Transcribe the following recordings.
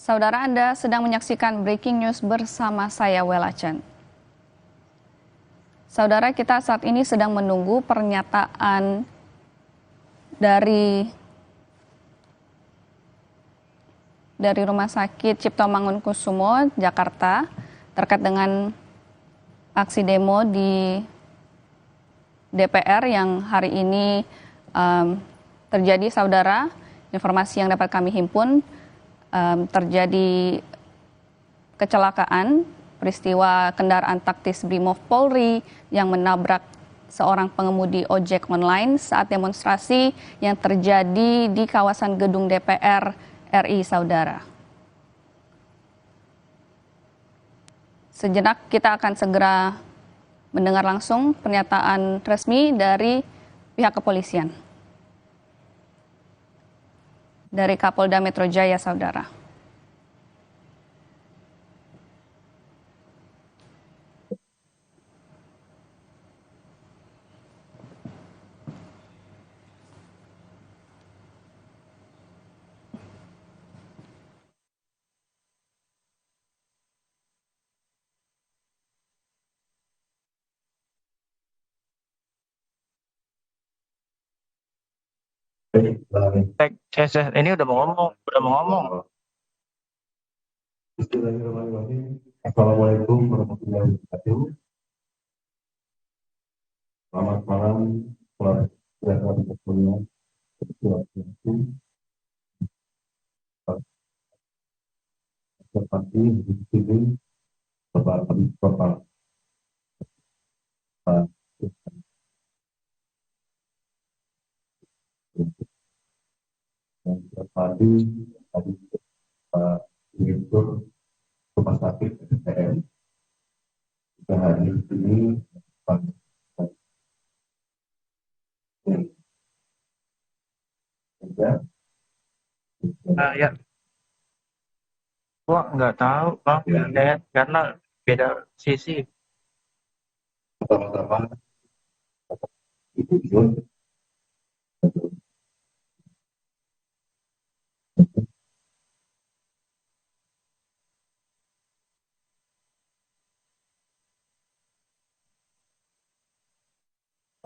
Saudara, Anda sedang menyaksikan Breaking News bersama saya, Wela Chen. Saudara, kita saat ini sedang menunggu pernyataan dari Rumah Sakit Cipto Mangunkusumo, Jakarta, terkait dengan aksi demo di DPR yang hari ini terjadi, saudara. Informasi yang dapat kami himpun, terjadi kecelakaan, peristiwa kendaraan taktis Brimob Polri yang menabrak seorang pengemudi ojek online saat demonstrasi yang terjadi di kawasan gedung DPR RI, saudara. Sejenak kita akan segera mendengar langsung pernyataan resmi dari pihak kepolisian. Dari Kapolda Metro Jaya, saudara. Ini udah mau ngomong. Assalamualaikum warahmatullahi wabarakatuh. Selamat malam, saudara-saudara sekalian. Seperti di sini, Bapak yang terpadu tadi Pak Direktur Rumah Sakit SPM kita hadir di sini Pak Ya, gua nggak tahu bang, karena beda sisi. pertama-tama Ibu Jun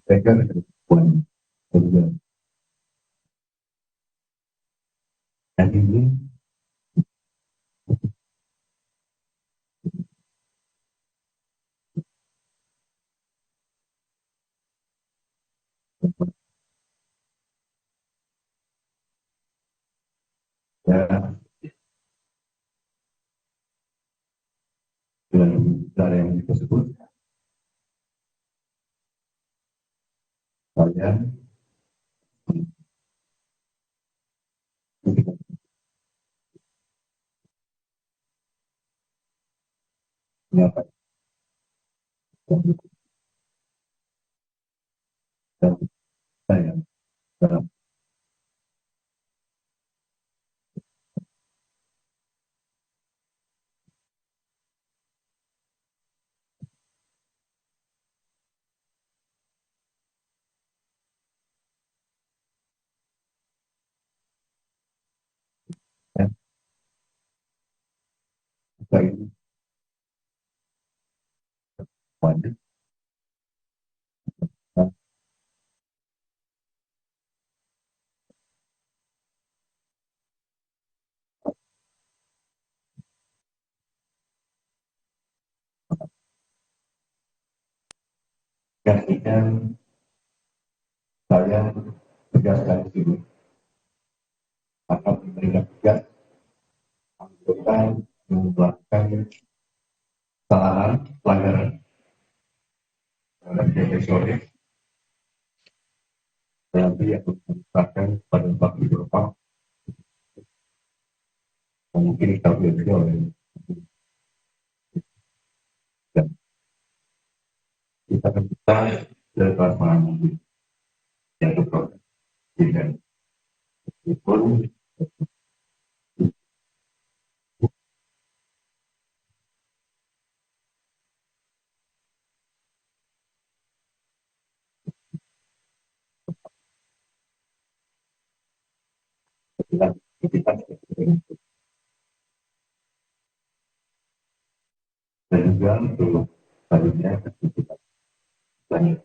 sampaikan kebutuhan dan ini ya dengan cara yang tersebut saya menyampaikan dan saya dalam ya, saya ini wajib pastikan saya tegaskan di sini akan menindak tegas anggota yang melakukan kesalahan pelanggaran terhadap profesional nanti yang diserahkan pada Pak Gubernur mungkin kita belajar oleh dan kita akan bisa dari transparansi yang berproses dan meskipun kita juga untuk selanjutnya kita lanjut.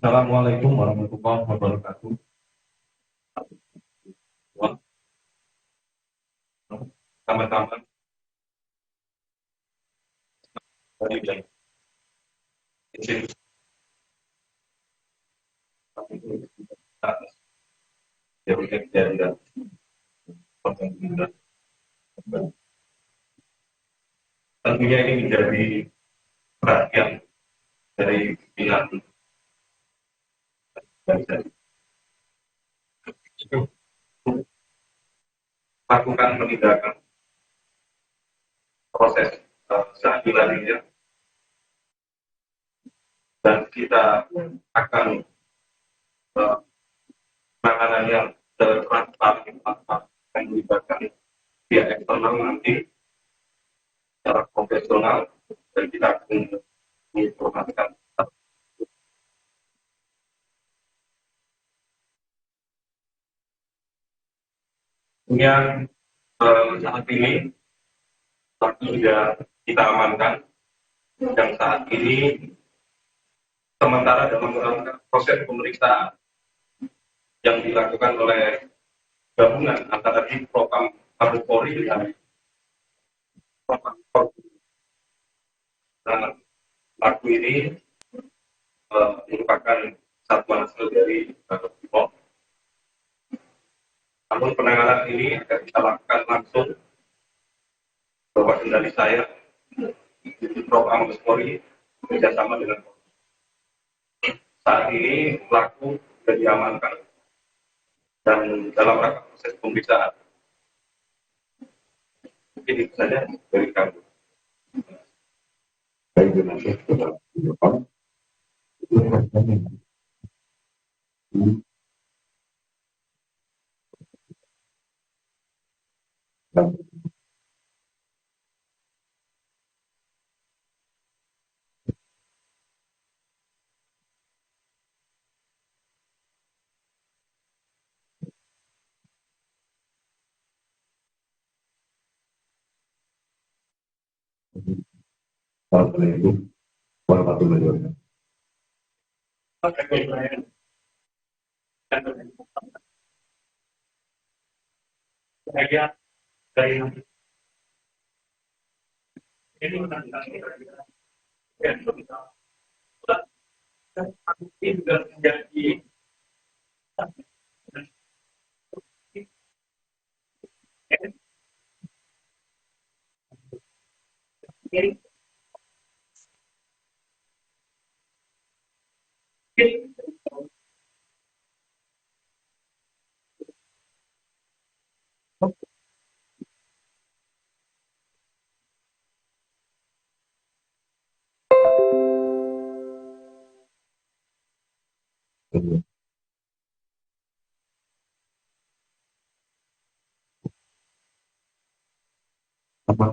Assalamualaikum warahmatullahi wabarakatuh. Teman-teman, tadi bilang izin dan tentunya ini menjadi perhatian dari pimpinan dan lakukan penindakan proses keadilan ini, dan kita akan penanganannya transparan tanpa melibatkan pihak eksternal nanti secara profesional, dan kita akan menginformasikan. Kemudian saat ini sudah kita amankan, dan saat ini sementara dalam proses pemeriksaan yang dilakukan oleh gabungan antara di Propam Mabes Polri dengan Propam Polri. Nah, pelaku ini merupakan satuan hasil dari BRIMOB. Namun penanganan ini akan kita lakukan langsung bahwa kendali saya di Propam Mabes Polri bekerjasama dengan Polri. Saat ini pelaku sudah diamankan dan dalam rangka proses pemeriksaan. Mungkin itu saja dari kami. Baik, terima kasih kepada Bapak. Assalamualaikum warahmatullahi wabarakatuh. Saya dari ini juga menjadi Apa?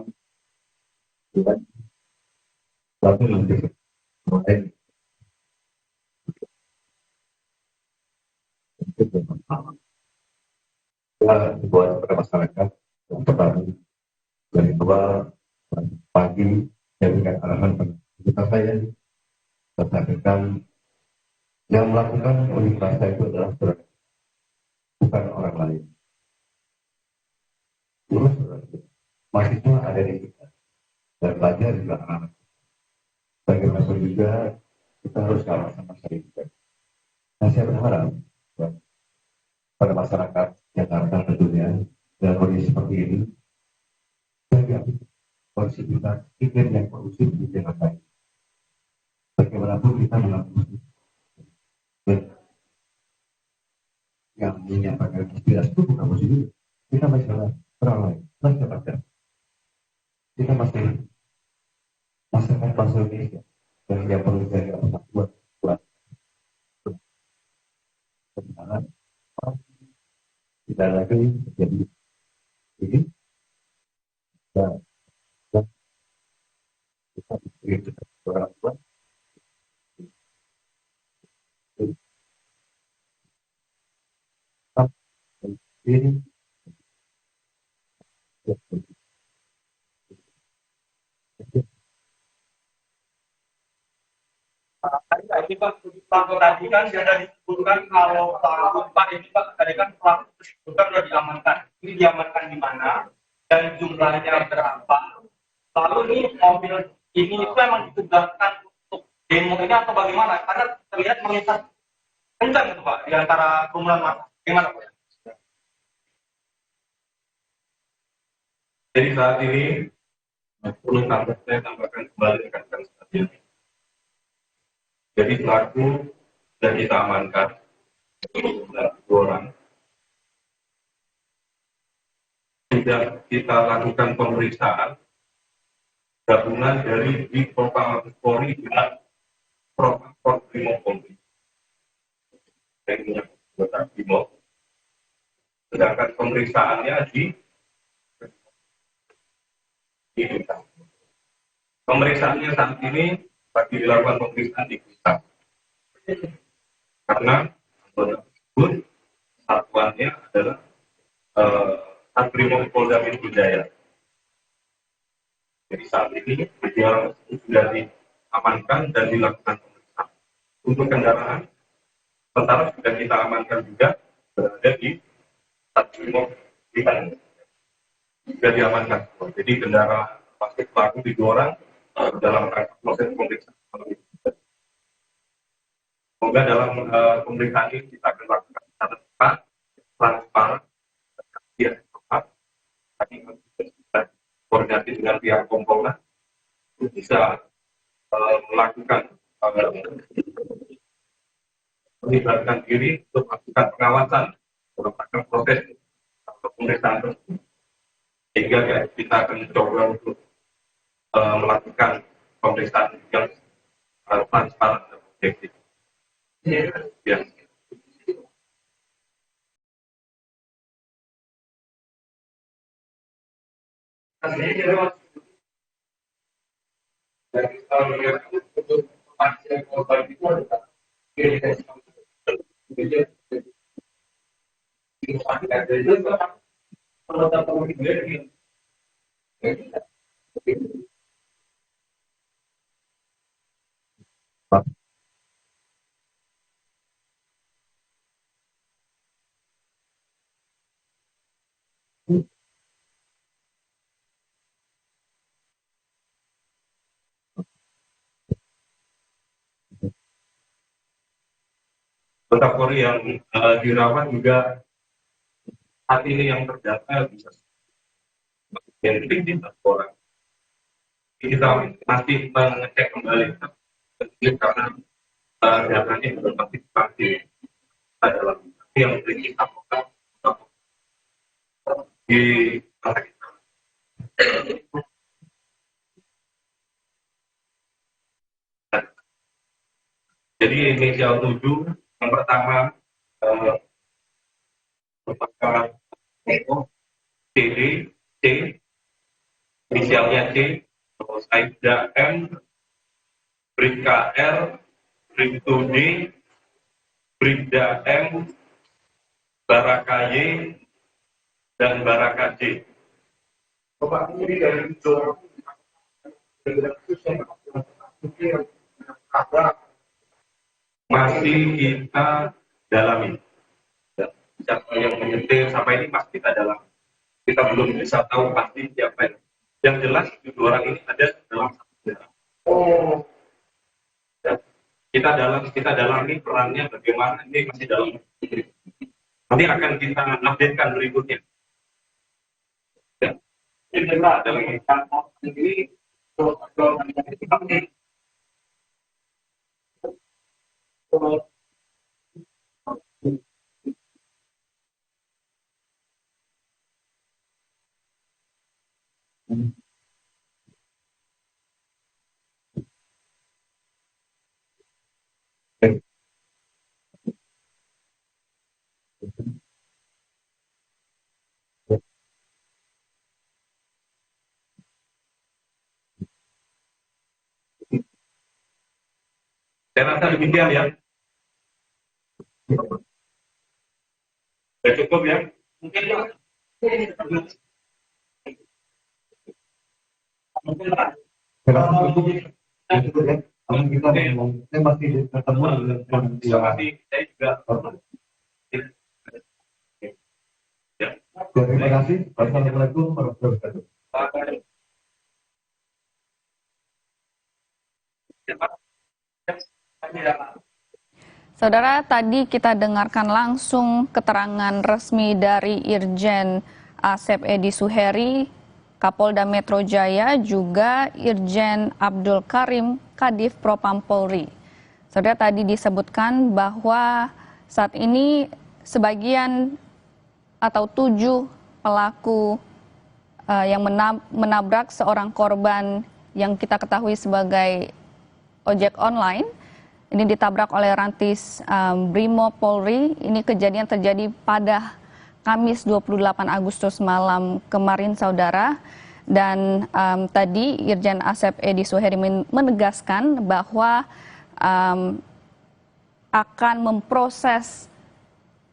Tapi nanti mulai kita buat kepada masyarakat yang pertama dari awal pagi yang dengan arahan kita saya sampaikan yang melakukan unjuk rasa itu adalah saudara, bukan orang lain. Terus mahasiswa ada di kita dan pelajar juga anak-anak. Bagaimanapun juga kita harus sama-sama saling juga. Nah, saya berharap pada masyarakat Jakarta tentunya dalam kondisi seperti ini, jaga kondisi kita iklim yang kondusif di dengan baik. Bagaimanapun kita melakukan yang menyampaikan aspirasi itu bukan positif. Kita masih ada orang lain, masih ada. Kita masih masyarakat bangsa Indonesia yang perlu dari apa buat kebenaran tidak lagi terjadi ini dan kita beri orang tua ini Tadi Pak, tadi kan sudah disebutkan kalau pelaku Pak ini Pak, tadi kan pelaku disebutkan sudah diamankan. Ini diamankan di mana dan jumlahnya berapa? Lalu ini mobil ini itu memang ditugaskan untuk demo ini atau bagaimana? Karena terlihat melintas kencang itu Pak di antara kerumunan massa. Bagaimana Pak? Jadi saat ini perlu saya tambahkan kembali rekan-rekan sekalian. Jadi pelaku sudah kita amankan, 2 orang. Sudah kita lakukan pemeriksaan gabungan dari di Propam Mabes Polri dengan Propam Brimob Polri. Yang punya anggota Brimob. Sedangkan pemeriksaannya di pemeriksaannya saat ini bagi dilakukan pemeriksaan di pusat. Karena anggota tersebut satuannya adalah Satrimob Polda Metro Jaya. Jadi saat ini 2 orang tersebut sudah diamankan dan dilakukan pemeriksaan. Untuk kendaraan, sementara sudah kita amankan juga berada di Satrimob di Bandung. Sudah diamankan. Jadi kendaraan pasti pelaku di 2 orang dalam rangka proses pemeriksaan. Semoga dalam pemeriksaan ini kita akan lakukan secara cepat, transparan, dan tepat. Tadi kita koordinasi dengan pihak Kompolnas untuk bisa melakukan melibatkan diri untuk melakukan pengawasan dalam rangka proses pemeriksaan tersebut. Sehingga kita akan mencoba untuk melakukan pemeriksaan yang transparan dan objektif. Ya. Anggota Polri yang dirawat juga saat ini yang terdata bisa menjadi di orang. Kita masih mengecek kembali karena datanya belum pasti adalah yang kita lakukan di masa kita. Jadi inisial 7 yang pertama merupakan CD, C, inisialnya C, terus Aibda M, Bribka R, Bribtu D, Bribda M, Baraka Y, dan Baraka J. Bapak ini dari masih kita dalami. Siapa yang menyetir sampai ini masih kita dalami. Kita belum bisa tahu pasti siapa ini. Yang jelas 7 orang ini ada dalam satu kendaraan. Oh. Ya. Kita dalami perannya bagaimana, ini masih dalam. Nanti akan kita updatekan berikutnya. Ini ada lagi ini saya rasa demikian ya. Sudah cukup ya. Mungkin ya. Kita ngomong, saya masih ketemu dengan Terima kasih. Saya juga. Ya. terima kasih. Wassalamualaikum warahmatullahi wabarakatuh. Saudara, tadi kita dengarkan langsung keterangan resmi dari Irjen Asep Edi Suheri, Kapolda Metro Jaya, juga Irjen Abdul Karim, Kadif Propam Polri. Saudara, tadi disebutkan bahwa saat ini sebagian atau 7 pelaku yang menabrak seorang korban yang kita ketahui sebagai ojek online, ini ditabrak oleh rantis Brimo Polri. Ini kejadian terjadi pada Kamis 28 Agustus malam kemarin, saudara. Dan tadi Irjen Asep Edi Suheri menegaskan bahwa akan memproses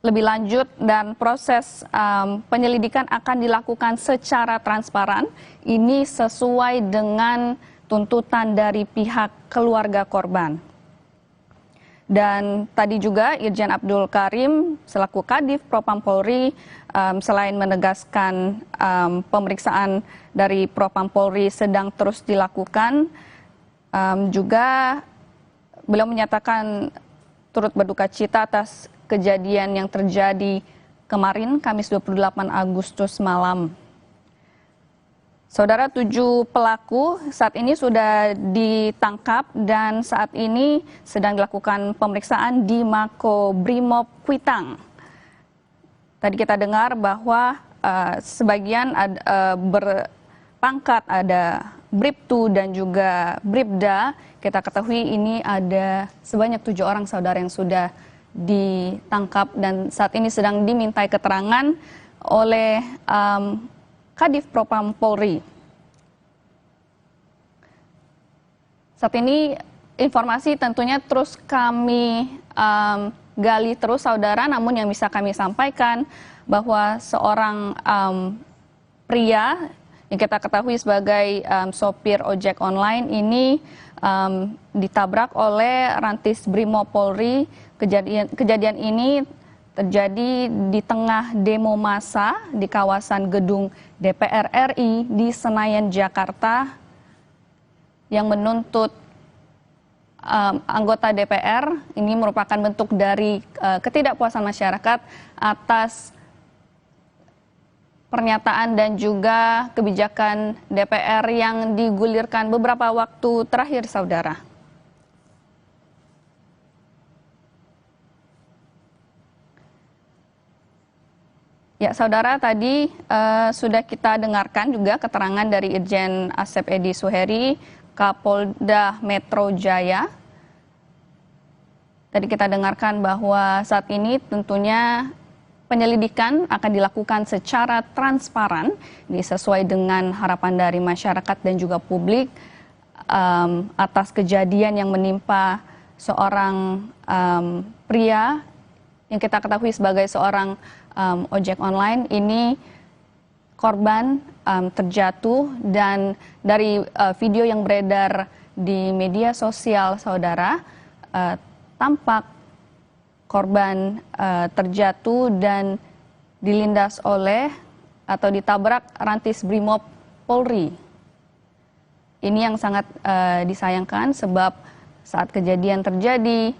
lebih lanjut dan proses penyelidikan akan dilakukan secara transparan. Ini sesuai dengan tuntutan dari pihak keluarga korban. Dan tadi juga Irjen Abdul Karim selaku Kadif Propam Polri selain menegaskan pemeriksaan dari Propam Polri sedang terus dilakukan, juga beliau menyatakan turut berduka cita atas kejadian yang terjadi kemarin Kamis 28 Agustus malam. Saudara, 7 pelaku saat ini sudah ditangkap dan saat ini sedang dilakukan pemeriksaan di Mako Brimob Kuitang. Tadi kita dengar bahwa sebagian berpangkat ada Bribtu dan juga Bribda. Kita ketahui ini ada sebanyak 7 orang saudara yang sudah ditangkap dan saat ini sedang dimintai keterangan oleh Kadif Propam Polri. Saat ini informasi tentunya terus kami gali terus, saudara, namun yang bisa kami sampaikan bahwa seorang pria yang kita ketahui sebagai sopir ojek online ini ditabrak oleh rantis Brimo Polri. Kejadian ini terjadi di tengah demo massa di kawasan gedung DPR RI di Senayan, Jakarta, yang menuntut anggota DPR. Ini merupakan bentuk dari ketidakpuasan masyarakat atas pernyataan dan juga kebijakan DPR yang digulirkan beberapa waktu terakhir, saudara. Ya, saudara, tadi sudah kita dengarkan juga keterangan dari Irjen Asep Edi Suheri, Kapolda Metro Jaya. Tadi kita dengarkan bahwa saat ini tentunya penyelidikan akan dilakukan secara transparan, ini sesuai dengan harapan dari masyarakat dan juga publik atas kejadian yang menimpa seorang pria yang kita ketahui sebagai seorang ojek online. Ini korban terjatuh dan dari video yang beredar di media sosial, saudara, tampak korban terjatuh dan dilindas oleh atau ditabrak rantis Brimob Polri. Ini yang sangat disayangkan sebab saat kejadian terjadi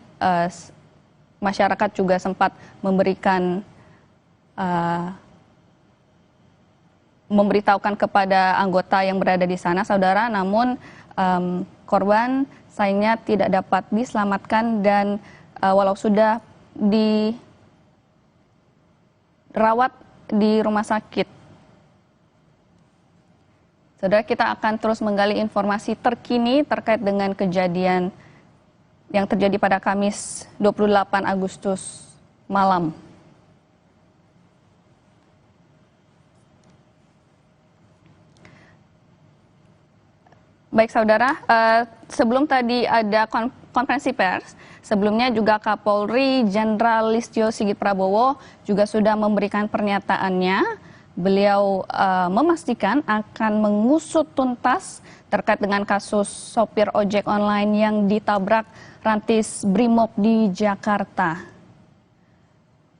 masyarakat juga sempat memberikan memberitahukan kepada anggota yang berada di sana, saudara, namun korban sayangnya tidak dapat diselamatkan dan walau sudah dirawat di rumah sakit. Saudara, kita akan terus menggali informasi terkini terkait dengan kejadian yang terjadi pada Kamis 28 Agustus malam. Baik saudara, sebelum tadi ada konferensi pers, sebelumnya juga Kapolri Jenderal Listio Sigit Prabowo juga sudah memberikan pernyataannya. Beliau memastikan akan mengusut tuntas terkait dengan kasus sopir ojek online yang ditabrak rantis Brimob di Jakarta.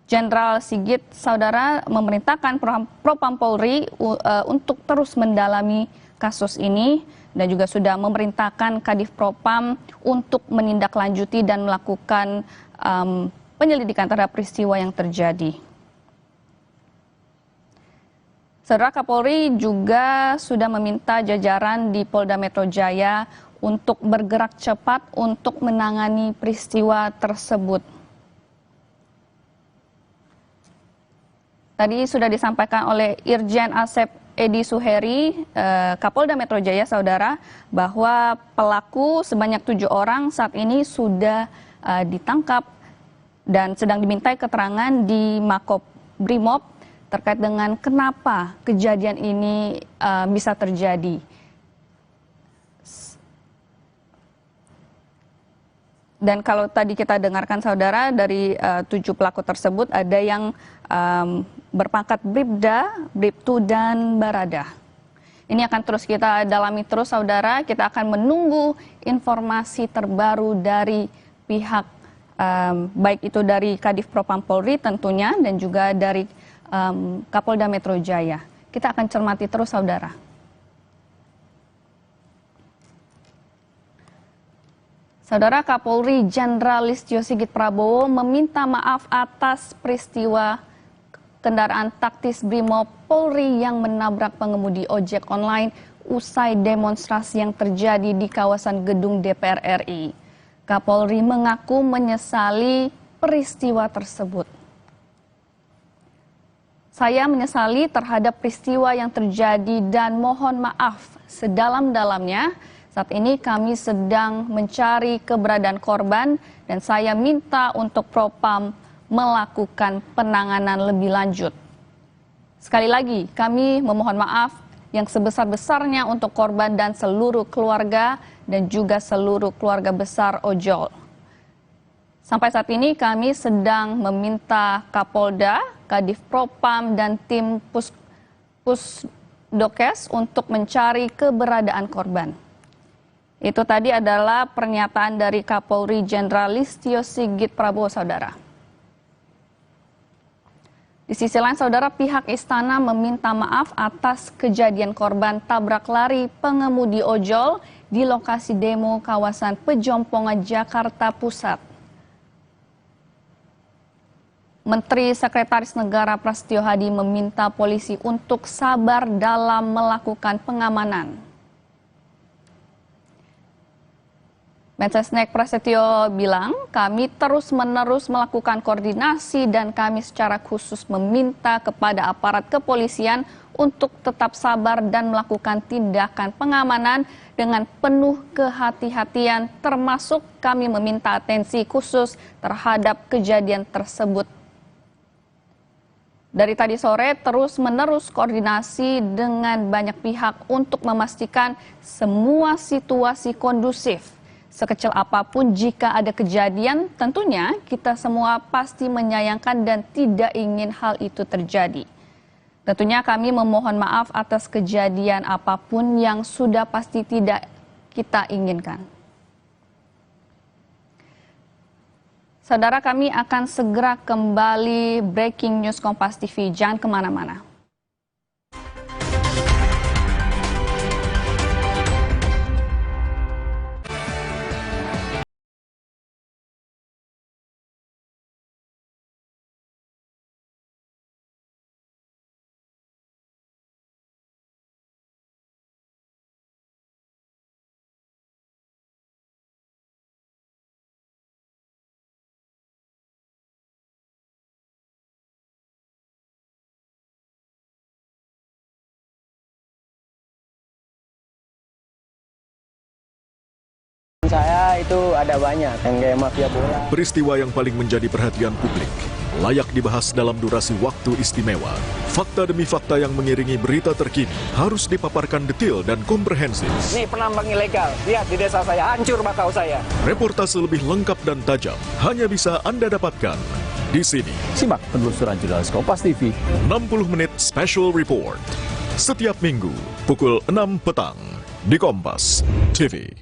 Jenderal Sigit, saudara, memerintahkan Propam Polri untuk terus mendalami kasus ini dan juga sudah memerintahkan Kadif Propam untuk menindaklanjuti dan melakukan penyelidikan terhadap peristiwa yang terjadi. Saudara, Kapolri juga sudah meminta jajaran di Polda Metro Jaya untuk bergerak cepat untuk menangani peristiwa tersebut. Tadi sudah disampaikan oleh Irjen Asep Edi Suheri, Kapolda Metro Jaya, saudara, bahwa pelaku sebanyak 7 orang saat ini sudah ditangkap dan sedang dimintai keterangan di Mako Brimob terkait dengan kenapa kejadian ini bisa terjadi. Dan kalau tadi kita dengarkan saudara, dari 7 pelaku tersebut ada yang berpangkat Bribda, Bribtu, dan Barada. Ini akan terus kita dalami terus saudara, kita akan menunggu informasi terbaru dari pihak baik itu dari Kadif Propam Polri tentunya dan juga dari Kapolda Metro Jaya. Kita akan cermati terus saudara. Saudara, Kapolri Jenderal Listio Sigit Prabowo meminta maaf atas peristiwa kendaraan taktis Brimob Polri yang menabrak pengemudi ojek online usai demonstrasi yang terjadi di kawasan gedung DPR RI. Kapolri mengaku menyesali peristiwa tersebut. Saya menyesali terhadap peristiwa yang terjadi dan mohon maaf sedalam-dalamnya. Saat ini kami sedang mencari keberadaan korban dan saya minta untuk Propam melakukan penanganan lebih lanjut. Sekali lagi, kami memohon maaf yang sebesar-besarnya untuk korban dan seluruh keluarga dan juga seluruh keluarga besar ojol. Sampai saat ini kami sedang meminta Kapolda, Kadif Propam, dan tim Pusdokes untuk mencari keberadaan korban. Itu tadi adalah pernyataan dari Kapolri Jenderal Listio Sigit Prabowo, saudara. Di sisi lain, saudara, pihak istana meminta maaf atas kejadian korban tabrak lari pengemudi ojol di lokasi demo kawasan Pejompongan, Jakarta Pusat. Menteri Sekretaris Negara Prasetyo Hadi meminta polisi untuk sabar dalam melakukan pengamanan. Mensesnek Prasetyo bilang, kami terus-menerus melakukan koordinasi dan kami secara khusus meminta kepada aparat kepolisian untuk tetap sabar dan melakukan tindakan pengamanan dengan penuh kehati-hatian, termasuk kami meminta atensi khusus terhadap kejadian tersebut. Dari tadi sore terus-menerus koordinasi dengan banyak pihak untuk memastikan semua situasi kondusif. Sekecil apapun jika ada kejadian, tentunya kita semua pasti menyayangkan dan tidak ingin hal itu terjadi. Tentunya kami memohon maaf atas kejadian apapun yang sudah pasti tidak kita inginkan. Saudara, kami akan segera kembali breaking news Kompas TV. Jangan kemana-mana. Saya itu ada banyak yang kayak mafia bola. Peristiwa yang paling menjadi perhatian publik, layak dibahas dalam durasi waktu istimewa. Fakta demi fakta yang mengiringi berita terkini harus dipaparkan detail dan komprehensif. Nih penambang ilegal, lihat di desa saya, hancur bakau saya. Reportase lebih lengkap dan tajam hanya bisa Anda dapatkan di sini. Simak penelusuran jurnalis Kompas TV. 60 menit special report. Setiap minggu, pukul 6 petang di Kompas TV.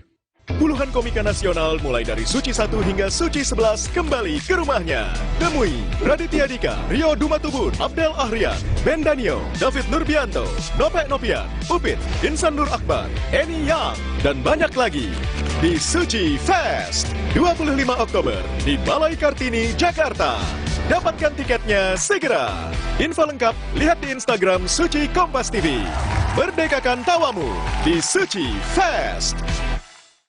Puluhan komika nasional mulai dari Suci 1 hingga Suci 11 kembali ke rumahnya. Temui Raditya Dika, Rio Dumatubun, Abdel Ahrian, Ben Danio, David Nurbianto, Nopek Nopian, Upit, Insan Nur Akbar, Eni Yang, dan banyak lagi di Suci Fest 25 Oktober di Balai Kartini, Jakarta. Dapatkan tiketnya segera. Info lengkap lihat di Instagram Suci Kompas TV. Berdekakan tawamu di Suci Fest.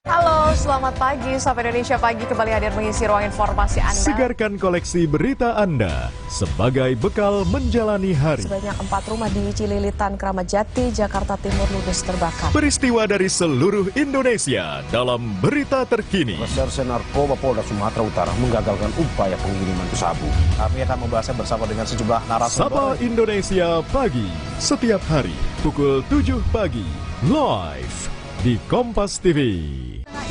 Halo, selamat pagi. Sapa Indonesia Pagi kembali hadir mengisi ruang informasi Anda. Segarkan koleksi berita Anda sebagai bekal menjalani hari. Sebanyak 4 rumah di Cililitan, Kramat Jati, Jakarta Timur ludes terbakar. Peristiwa dari seluruh Indonesia dalam berita terkini. Reserse Narkoba Polda Sumatera Utara menggagalkan upaya pengiriman sabu. Kami akan membahasnya bersama dengan sejumlah narasumber. Sapa Indonesia Pagi, setiap hari pukul 7 pagi, live di Kompas TV.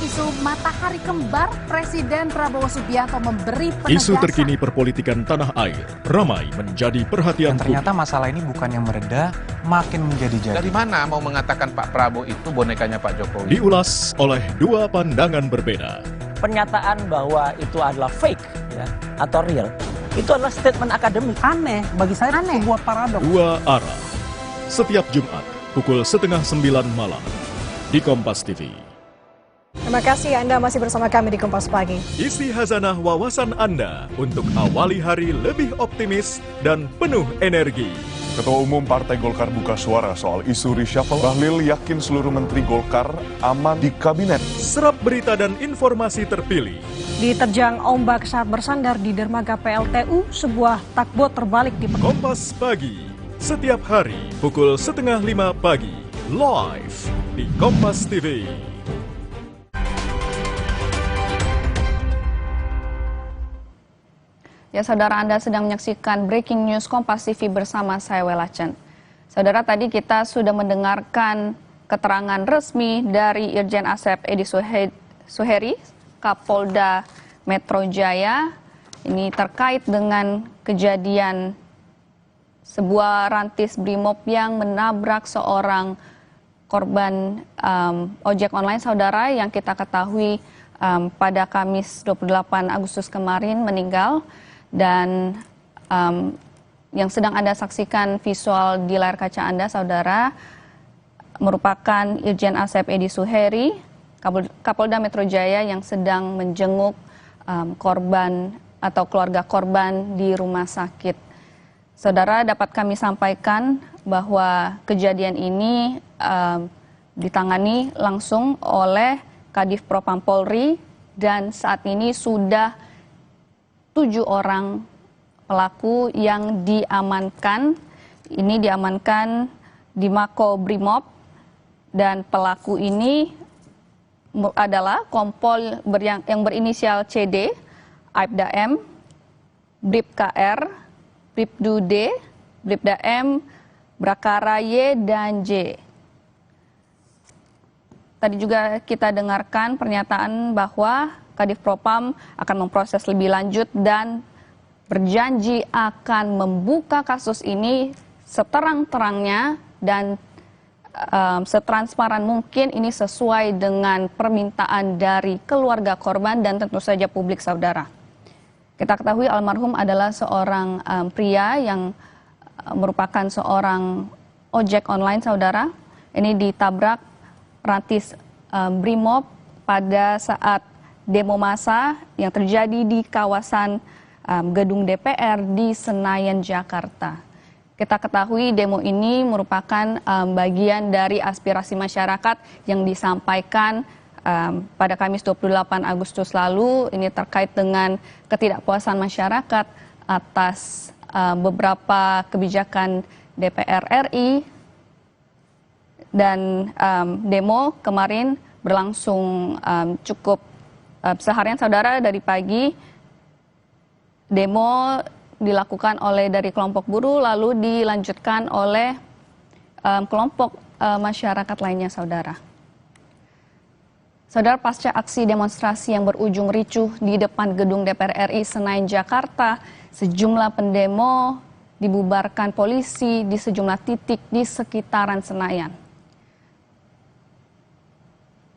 Isu matahari kembar, Presiden Prabowo Subianto memberi penegasan. Isu terkini perpolitikan tanah air ramai menjadi perhatian publik. Ternyata masalah ini bukan yang mereda, makin menjadi-jadi. Dari mana mau mengatakan Pak Prabowo itu bonekanya Pak Jokowi? Diulas oleh dua pandangan berbeda. Pernyataan bahwa itu adalah fake ya, atau real, itu adalah statement akademik. Aneh, bagi saya sebuah paradoks. Dua arah. Setiap Jumat pukul 8:30 malam di Kompas TV. Terima kasih Anda masih bersama kami di Kompas Pagi. Isi hazanah wawasan Anda untuk awali hari lebih optimis dan penuh energi. Ketua Umum Partai Golkar buka suara soal isu reshuffle. Bahlil yakin seluruh menteri Golkar aman di kabinet. Serap berita dan informasi terpilih. Diterjang ombak saat bersandar di dermaga PLTU, sebuah takbot terbalik di Kompas Pagi, setiap hari pukul 4:30 pagi, live di Kompas TV. Ya, saudara, Anda sedang menyaksikan Breaking News Kompas TV bersama saya Welachen. Saudara, tadi kita sudah mendengarkan keterangan resmi dari Irjen Asep Edi Suheri, Kapolda Metro Jaya. Ini terkait dengan kejadian sebuah rantis brimob yang menabrak seorang korban ojek online, saudara, yang kita ketahui pada Kamis 28 Agustus kemarin meninggal. Dan yang sedang Anda saksikan visual di layar kaca Anda, saudara, merupakan Irjen Asep Edi Suheri, Kapolda Metro Jaya, yang sedang menjenguk korban atau keluarga korban di rumah sakit. Saudara, dapat kami sampaikan bahwa kejadian ini ditangani langsung oleh Kadif Propam Polri, dan saat ini sudah 7 orang pelaku yang diamankan. Ini diamankan di Mako Brimob, dan pelaku ini adalah kompol yang berinisial CD, Aibda M, Bribka R, Bribdu D, Bribda M, Brakara Y, dan J. Tadi juga kita dengarkan pernyataan bahwa Kadif Propam akan memproses lebih lanjut dan berjanji akan membuka kasus ini seterang-terangnya dan setransparan mungkin, ini sesuai dengan permintaan dari keluarga korban dan tentu saja publik, saudara. Kita ketahui almarhum adalah seorang pria yang merupakan seorang ojek online, saudara. Ini ditabrak rantis brimob pada saat demo massa yang terjadi di kawasan gedung DPR di Senayan, Jakarta. Kita ketahui demo ini merupakan bagian dari aspirasi masyarakat yang disampaikan pada Kamis 28 Agustus lalu. Ini terkait dengan ketidakpuasan masyarakat atas beberapa kebijakan DPR RI, dan demo kemarin berlangsung cukup seharian, saudara. Dari pagi demo dilakukan oleh dari kelompok buruh, lalu dilanjutkan oleh kelompok masyarakat lainnya, saudara. Saudara, pasca aksi demonstrasi yang berujung ricuh di depan gedung DPR RI Senayan, Jakarta, sejumlah pendemo dibubarkan polisi di sejumlah titik di sekitaran Senayan.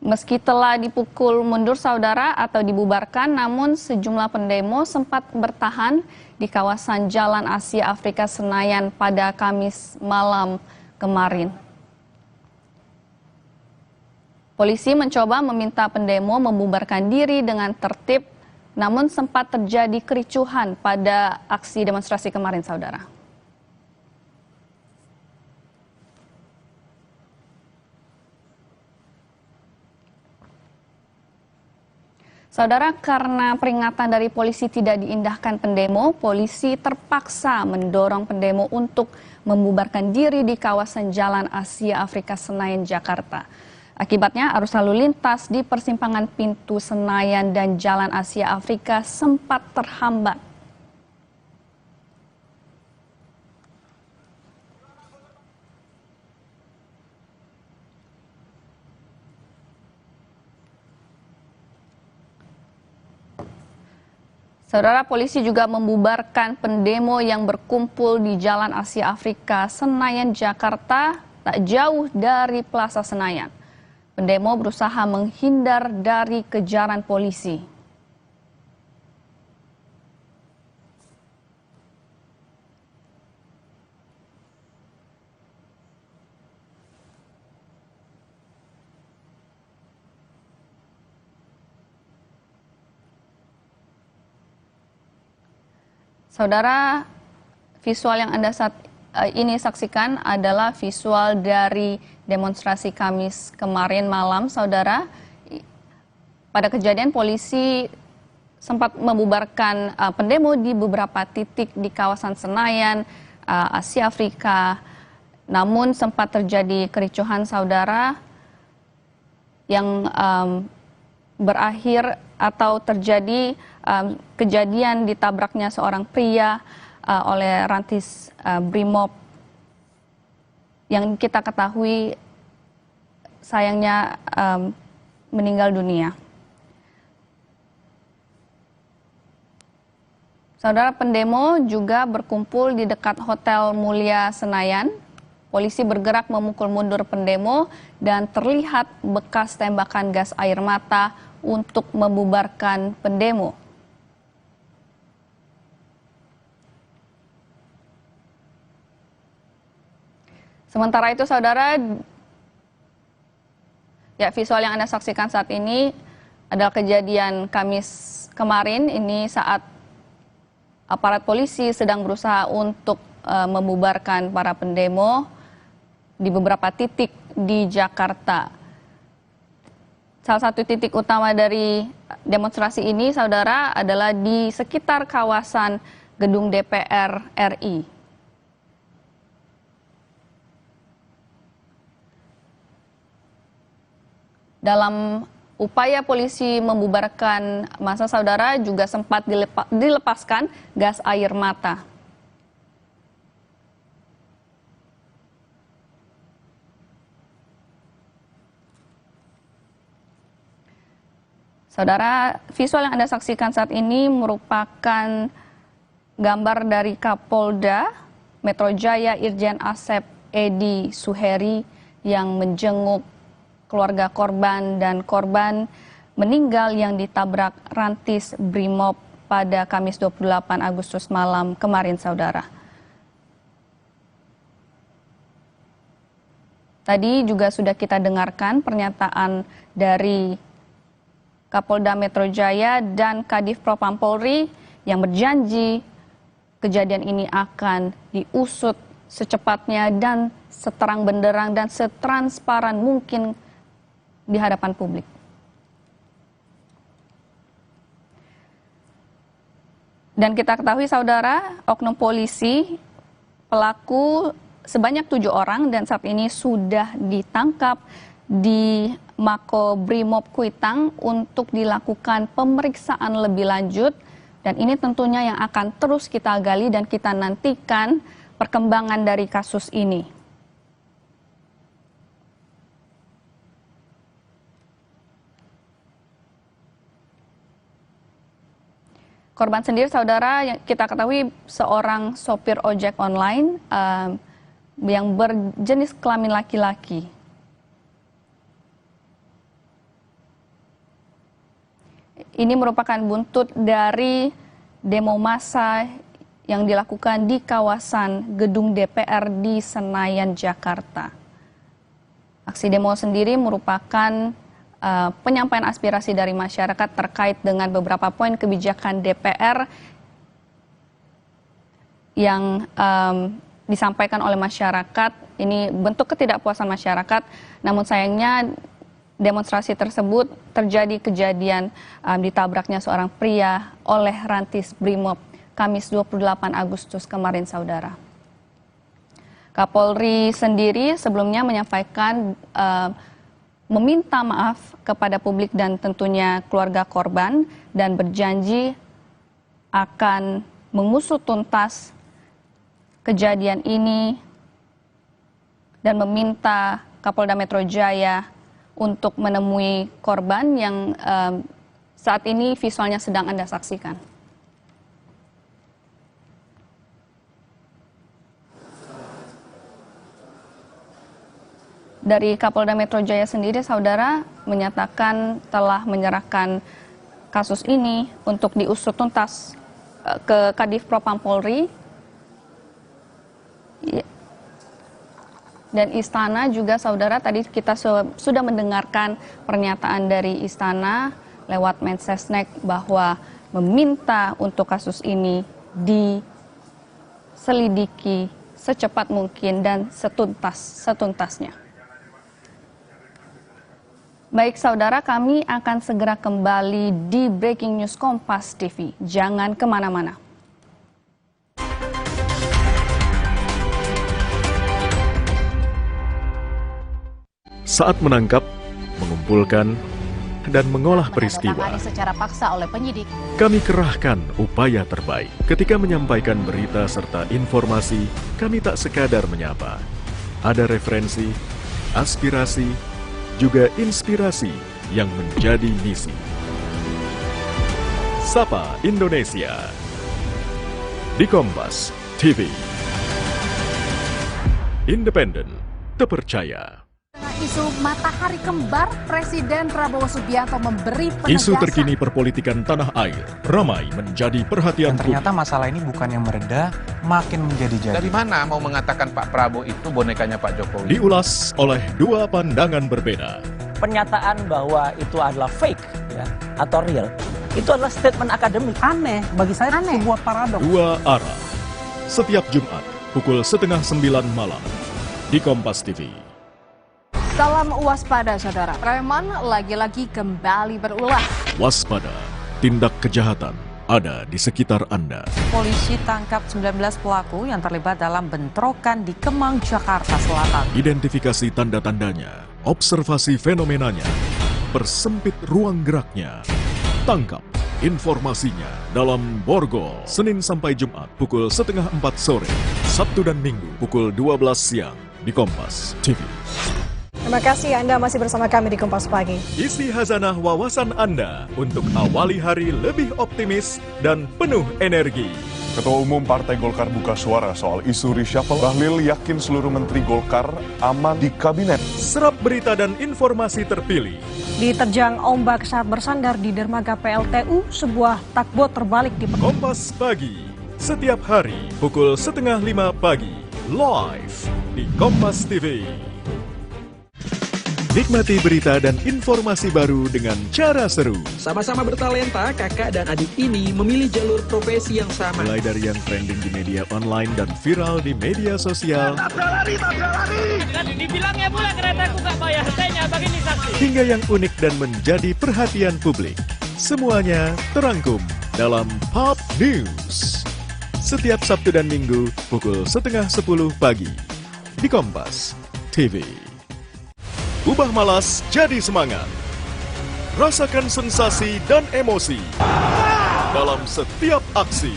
Meski telah dipukul mundur, saudara, atau dibubarkan, namun sejumlah pendemo sempat bertahan di kawasan Jalan Asia Afrika Senayan pada Kamis malam kemarin. Polisi mencoba meminta pendemo membubarkan diri dengan tertib, namun sempat terjadi kericuhan pada aksi demonstrasi kemarin, saudara. Saudara, karena peringatan dari polisi tidak diindahkan pendemo, polisi terpaksa mendorong pendemo untuk membubarkan diri di kawasan Jalan Asia Afrika Senayan, Jakarta. Akibatnya, arus lalu lintas di persimpangan Pintu Senayan dan Jalan Asia Afrika sempat terhambat. Saudara, polisi juga membubarkan pendemo yang berkumpul di Jalan Asia Afrika Senayan, Jakarta, tak jauh dari Plaza Senayan. Pendemo berusaha menghindar dari kejaran polisi. Saudara, visual yang Anda saat ini saksikan adalah visual dari demonstrasi Kamis kemarin malam, saudara. Pada kejadian, polisi sempat membubarkan pendemo di beberapa titik di kawasan Senayan, Asia Afrika. Namun sempat terjadi kericuhan, saudara, yang berakhir atau terjadi kejadian ditabraknya seorang pria oleh Rantis Brimob, yang kita ketahui sayangnya meninggal dunia. Saudara, pendemo juga berkumpul di dekat Hotel Mulia Senayan. Polisi bergerak memukul mundur pendemo dan terlihat bekas tembakan gas air mata untuk membubarkan pendemo. Sementara itu, saudara, ya, visual yang Anda saksikan saat ini adalah kejadian Kamis kemarin. Ini saat aparat polisi sedang berusaha untuk membubarkan para pendemo di beberapa titik di Jakarta. Salah satu titik utama dari demonstrasi ini, saudara, adalah di sekitar kawasan gedung DPR RI. Dalam upaya polisi membubarkan massa, saudara, juga sempat dilepaskan gas air mata. Saudara, visual yang Anda saksikan saat ini merupakan gambar dari Kapolda Metro Jaya Irjen Asep Edi Suheri yang menjenguk keluarga korban dan korban meninggal yang ditabrak Rantis Brimob pada Kamis 28 Agustus malam kemarin, saudara. Tadi juga sudah kita dengarkan pernyataan dari Kapolda Metro Jaya dan Kadif Propam Polri yang berjanji kejadian ini akan diusut secepatnya dan seterang benderang dan setransparan mungkin di hadapan publik. Dan kita ketahui, saudara, oknum polisi pelaku sebanyak 7 orang dan saat ini sudah ditangkap di Makobrimob Kuitang untuk dilakukan pemeriksaan lebih lanjut, dan ini tentunya yang akan terus kita gali dan kita nantikan perkembangan dari kasus ini. Korban sendiri, saudara, yang kita ketahui seorang sopir ojek online yang berjenis kelamin laki-laki. Ini merupakan buntut dari demo massa yang dilakukan di kawasan gedung DPR di Senayan, Jakarta. Aksi demo sendiri merupakan penyampaian aspirasi dari masyarakat terkait dengan beberapa poin kebijakan DPR yang disampaikan oleh masyarakat. Ini bentuk ketidakpuasan masyarakat, namun sayangnya demonstrasi tersebut terjadi kejadian ditabraknya seorang pria oleh Rantis Brimob Kamis 28 Agustus kemarin, saudara. Kapolri sendiri sebelumnya menyampaikan meminta maaf kepada publik dan tentunya keluarga korban dan berjanji akan mengusut tuntas kejadian ini dan meminta Kapolda Metro Jaya untuk menemui korban yang saat ini visualnya sedang Anda saksikan. Dari Kapolda Metro Jaya sendiri, saudara, menyatakan telah menyerahkan kasus ini untuk diusut tuntas ke Kadif Propam Polri. Dan Istana juga, saudara, tadi kita sudah mendengarkan pernyataan dari Istana lewat Mensesnek bahwa meminta untuk kasus ini diselidiki secepat mungkin dan setuntasnya. Baik, saudara, kami akan segera kembali di Breaking News Kompas TV. Jangan kemana-mana. Saat menangkap, mengumpulkan, dan mengolah peristiwa, secara paksa oleh penyidik. kami kerahkan upaya terbaik. Ketika menyampaikan berita serta informasi, kami tak sekadar menyapa. Ada referensi, aspirasi, juga inspirasi yang menjadi misi. Sapa Indonesia di Kompas TV. Independen, terpercaya. Isu matahari kembar, Presiden Prabowo Subianto memberi penegasan. Isu terkini perpolitikan tanah air ramai menjadi perhatian publik. Ternyata masalah ini bukan yang mereda, makin menjadi-jadi. Dari mana mau mengatakan Pak Prabowo itu bonekanya Pak Jokowi? Diulas oleh dua pandangan berbeda. Pernyataan bahwa itu adalah fake ya, atau real, itu adalah statement akademik. Aneh, bagi saya sebuah paradoks. Dua arah. Setiap Jumat pukul 8:30 malam di Kompas TV. Salam waspada, saudara. Preman lagi-lagi kembali berulah. Waspada, tindak kejahatan ada di sekitar Anda. Polisi tangkap 19 pelaku yang terlibat dalam bentrokan di Kemang, Jakarta Selatan. Identifikasi tanda-tandanya, observasi fenomenanya, persempit ruang geraknya. Tangkap informasinya dalam Borgol, Senin sampai Jumat pukul 3:30 sore, Sabtu dan Minggu pukul 12 siang di Kompas TV. Terima kasih Anda masih bersama kami di Kompas Pagi. Isi hazanah wawasan Anda untuk awali hari lebih optimis dan penuh energi. Ketua Umum Partai Golkar buka suara soal isu reshuffle. Bahlil yakin seluruh menteri Golkar aman di kabinet. Serap berita dan informasi terpilih. Diterjang ombak saat bersandar di dermaga PLTU, sebuah takbot terbalik di Kompas Pagi, setiap hari pukul 4:30 pagi, live di Kompas TV. Nikmati berita dan informasi baru dengan cara seru. Sama-sama bertalenta, kakak dan adik ini memilih jalur profesi yang sama. Mulai dari yang trending di media online dan viral di media sosial. Tabrak lari! Dan dibilangnya pula keretaku gak bayar harganya, begini saksi. Hingga yang unik dan menjadi perhatian publik. Semuanya terangkum dalam Pop News. Setiap Sabtu dan Minggu pukul 9:30 pagi di Kompas TV. Ubah malas jadi semangat. Rasakan sensasi dan emosi dalam setiap aksi.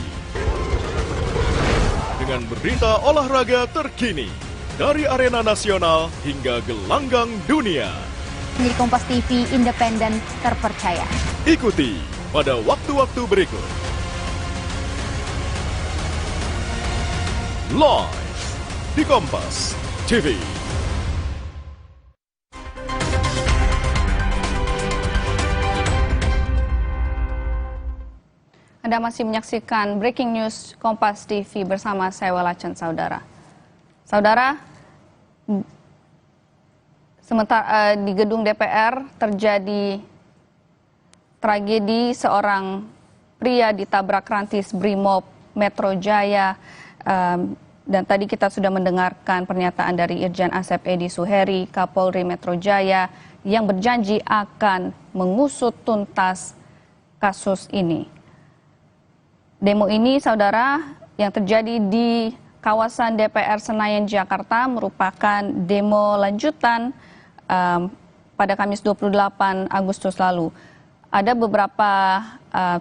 Dengan berita olahraga terkini dari arena nasional hingga gelanggang dunia. Menjadi Kompas TV independen terpercaya. Ikuti pada waktu-waktu berikut. Live di Kompas TV. Anda masih menyaksikan Breaking News Kompas TV bersama saya Walacan, saudara. Saudara, sementara di gedung DPR terjadi tragedi seorang pria ditabrak rantis Brimob Metro Jaya, dan tadi kita sudah mendengarkan pernyataan dari Irjen Asep Edi Suheri, Kapolri Metro Jaya, yang berjanji akan mengusut tuntas kasus ini. Demo ini, saudara, yang terjadi di kawasan DPR Senayan, Jakarta merupakan demo lanjutan pada Kamis 28 Agustus lalu. Ada beberapa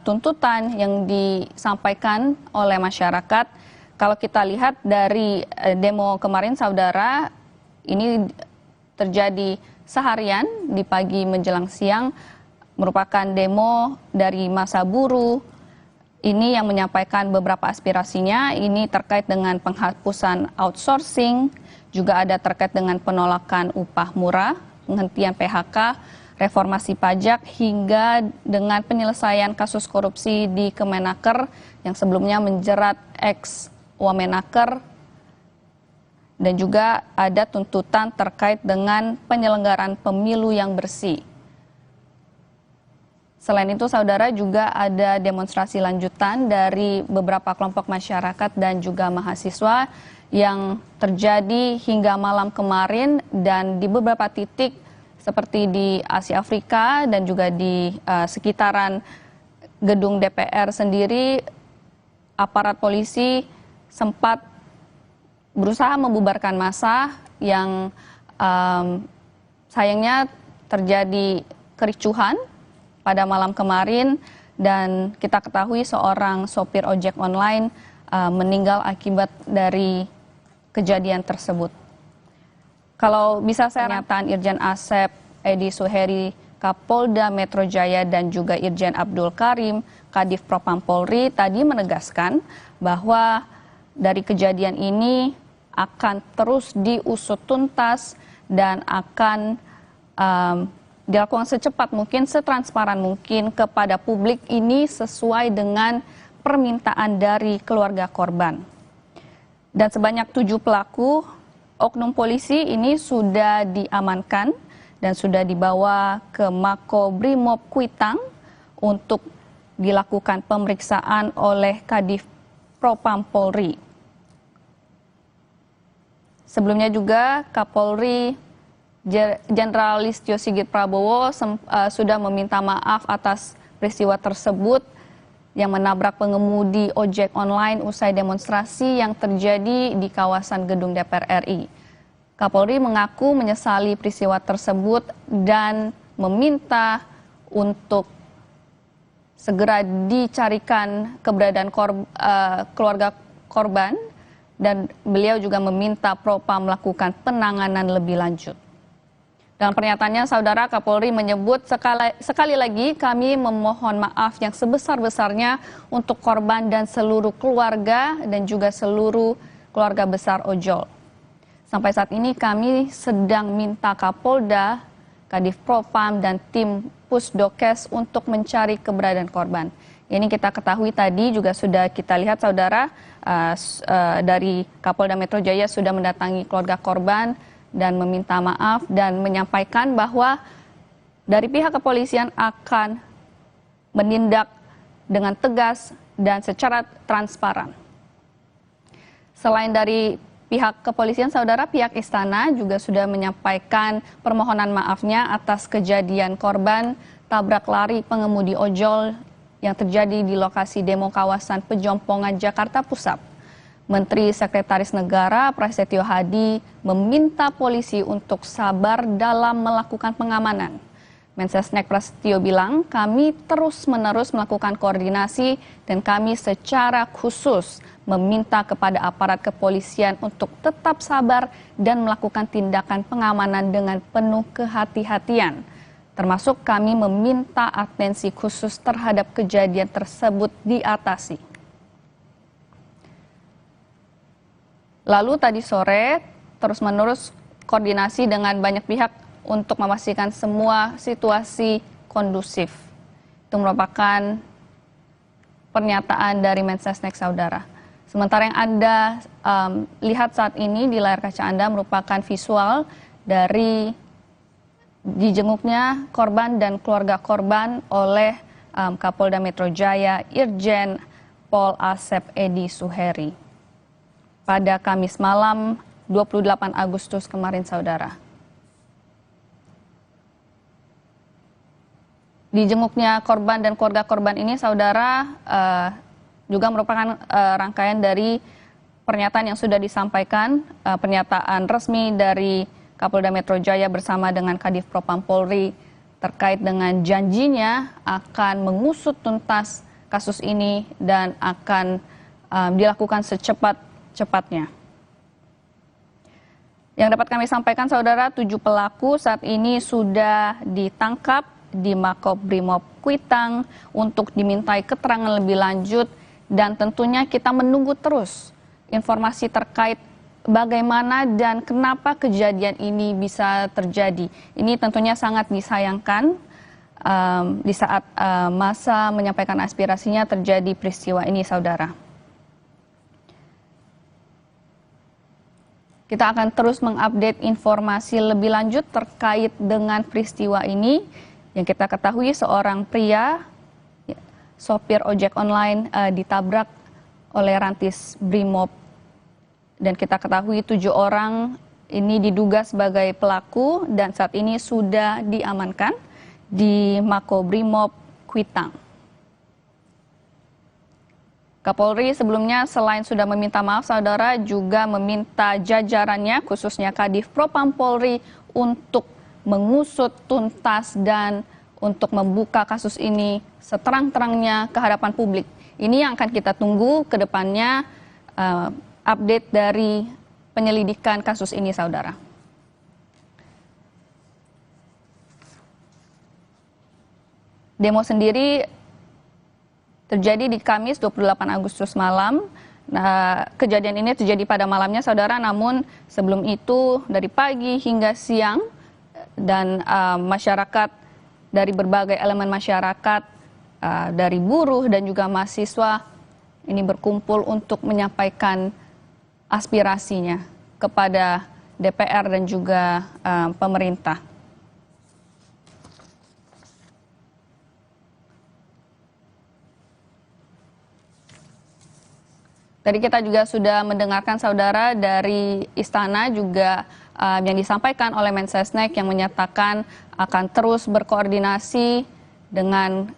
tuntutan yang disampaikan oleh masyarakat. Kalau kita lihat dari demo kemarin, saudara, ini terjadi seharian di pagi menjelang siang, merupakan demo dari massa buruh. Ini yang menyampaikan beberapa aspirasinya, ini terkait dengan penghapusan outsourcing, juga ada terkait dengan penolakan upah murah, penghentian PHK, reformasi pajak, hingga dengan penyelesaian kasus korupsi di Kemenaker yang sebelumnya menjerat ex-Wamenaker, dan juga ada tuntutan terkait dengan penyelenggaraan pemilu yang bersih. Selain itu, saudara, juga ada demonstrasi lanjutan dari beberapa kelompok masyarakat dan juga mahasiswa yang terjadi hingga malam kemarin, dan di beberapa titik seperti di Asia Afrika dan juga di sekitaran gedung DPR sendiri, aparat polisi sempat berusaha membubarkan massa yang sayangnya terjadi kericuhan pada malam kemarin, dan kita ketahui seorang sopir ojek online meninggal akibat dari kejadian tersebut. Kalau bisa saya pernyataan Irjen Asep Edi Suheri, Kapolda Metro Jaya, dan juga Irjen Abdul Karim, Kadif Propam Polri, tadi menegaskan bahwa dari kejadian ini akan terus diusut tuntas dan akan dilakukan secepat mungkin, setransparan mungkin kepada publik ini sesuai dengan permintaan dari keluarga korban. Dan sebanyak 7 pelaku oknum polisi ini sudah diamankan dan sudah dibawa ke Mako Brimob Kuitang untuk dilakukan pemeriksaan oleh Kadif Propam Polri. Sebelumnya juga Kapolri Jenderal Listio Sigit Prabowo sudah meminta maaf atas peristiwa tersebut yang menabrak pengemudi ojek online usai demonstrasi yang terjadi di kawasan gedung DPR RI. Kapolri mengaku menyesali peristiwa tersebut dan meminta untuk segera dicarikan keberadaan keluarga korban, dan beliau juga meminta Propam melakukan penanganan lebih lanjut. Dalam pernyataannya, saudara, Kapolri menyebut sekali lagi kami memohon maaf yang sebesar-besarnya untuk korban dan seluruh keluarga dan juga seluruh keluarga besar ojol. Sampai saat ini kami sedang minta Kapolda, Kadif Propam, dan tim Pusdokes untuk mencari keberadaan korban. Ini kita ketahui tadi juga sudah kita lihat, saudara, dari Kapolda Metro Jaya sudah mendatangi keluarga korban dan meminta maaf dan menyampaikan bahwa dari pihak kepolisian akan menindak dengan tegas dan secara transparan. Selain dari pihak kepolisian, saudara, pihak istana juga sudah menyampaikan permohonan maafnya atas kejadian korban tabrak lari pengemudi ojol yang terjadi di lokasi demo kawasan Pejompongan, Jakarta Pusat Menteri Sekretaris Negara Prasetyo Hadi meminta polisi untuk sabar dalam melakukan pengamanan. Mensesnek Prasetyo bilang, kami terus-menerus melakukan koordinasi dan kami secara khusus meminta kepada aparat kepolisian untuk tetap sabar dan melakukan tindakan pengamanan dengan penuh kehati-hatian. Termasuk kami meminta atensi khusus terhadap kejadian tersebut diatasi. Lalu tadi sore terus-menerus koordinasi dengan banyak pihak untuk memastikan semua situasi kondusif. Itu merupakan pernyataan dari Mensesnek, saudara. Sementara yang Anda lihat saat ini di layar kaca Anda merupakan visual dari dijenguknya korban dan keluarga korban oleh Kapolda Metro Jaya Irjen Pol Asep Edi Suheri pada Kamis malam 28 Agustus kemarin, saudara. Dijenguknya korban dan keluarga korban ini, saudara, juga merupakan rangkaian dari pernyataan yang sudah disampaikan, pernyataan resmi dari Kapolda Metro Jaya bersama dengan Kadif Propam Polri terkait dengan janjinya akan mengusut tuntas kasus ini dan akan dilakukan secepat-cepatnya. Yang dapat kami sampaikan, saudara, 7 pelaku saat ini sudah ditangkap di Makobrimob Kuitang untuk dimintai keterangan lebih lanjut dan tentunya kita menunggu terus informasi terkait bagaimana dan kenapa kejadian ini bisa terjadi. Ini tentunya sangat disayangkan di saat masa menyampaikan aspirasinya terjadi peristiwa ini, saudara. Kita akan terus mengupdate informasi lebih lanjut terkait dengan peristiwa ini. Yang kita ketahui seorang pria, sopir ojek online ditabrak oleh rantis Brimob. Dan kita ketahui 7 orang ini diduga sebagai pelaku dan saat ini sudah diamankan di Makobrimob Kuitang. Kapolri sebelumnya selain sudah meminta maaf, saudara, juga meminta jajarannya khususnya Kadif Propam Polri untuk mengusut tuntas dan untuk membuka kasus ini seterang-terangnya ke hadapan publik. Ini yang akan kita tunggu ke depannya, update dari penyelidikan kasus ini, saudara. Demo sendiri terjadi di Kamis 28 Agustus malam. Nah, kejadian ini terjadi pada malamnya, saudara, namun sebelum itu dari pagi hingga siang dan masyarakat dari berbagai elemen masyarakat, dari buruh dan juga mahasiswa ini berkumpul untuk menyampaikan aspirasinya kepada DPR dan juga pemerintah. Tadi kita juga sudah mendengarkan, saudara, dari Istana juga yang disampaikan oleh Mensesnek yang menyatakan akan terus berkoordinasi dengan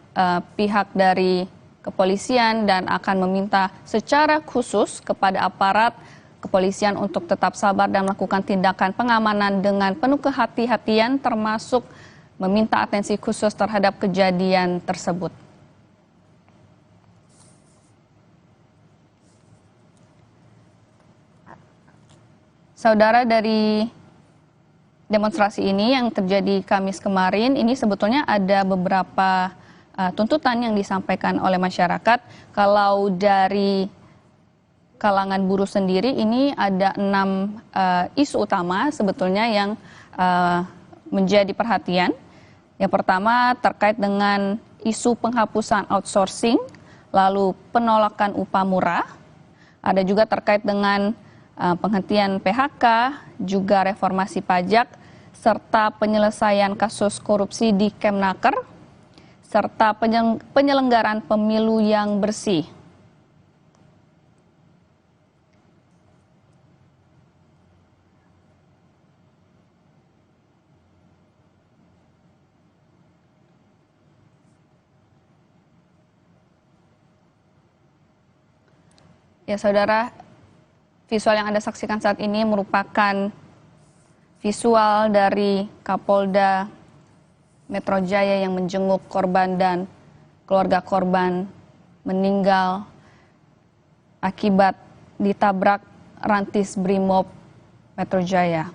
pihak dari kepolisian dan akan meminta secara khusus kepada aparat kepolisian untuk tetap sabar dan melakukan tindakan pengamanan dengan penuh kehati-hatian, termasuk meminta atensi khusus terhadap kejadian tersebut. Saudara, dari demonstrasi ini yang terjadi Kamis kemarin, ini sebetulnya ada beberapa tuntutan yang disampaikan oleh masyarakat. Kalau dari kalangan buruh sendiri, ini ada 6 isu utama sebetulnya yang menjadi perhatian. Yang pertama terkait dengan isu penghapusan outsourcing, lalu penolakan upah murah, ada juga terkait dengan penghentian PHK, juga reformasi pajak, serta penyelesaian kasus korupsi di Kemnaker, serta penyelenggaraan pemilu yang bersih. Ya, saudara, Visual yang Anda saksikan saat ini merupakan visual dari Kapolda Metro Jaya yang menjenguk korban dan keluarga korban meninggal akibat ditabrak rantis Brimob Metro Jaya.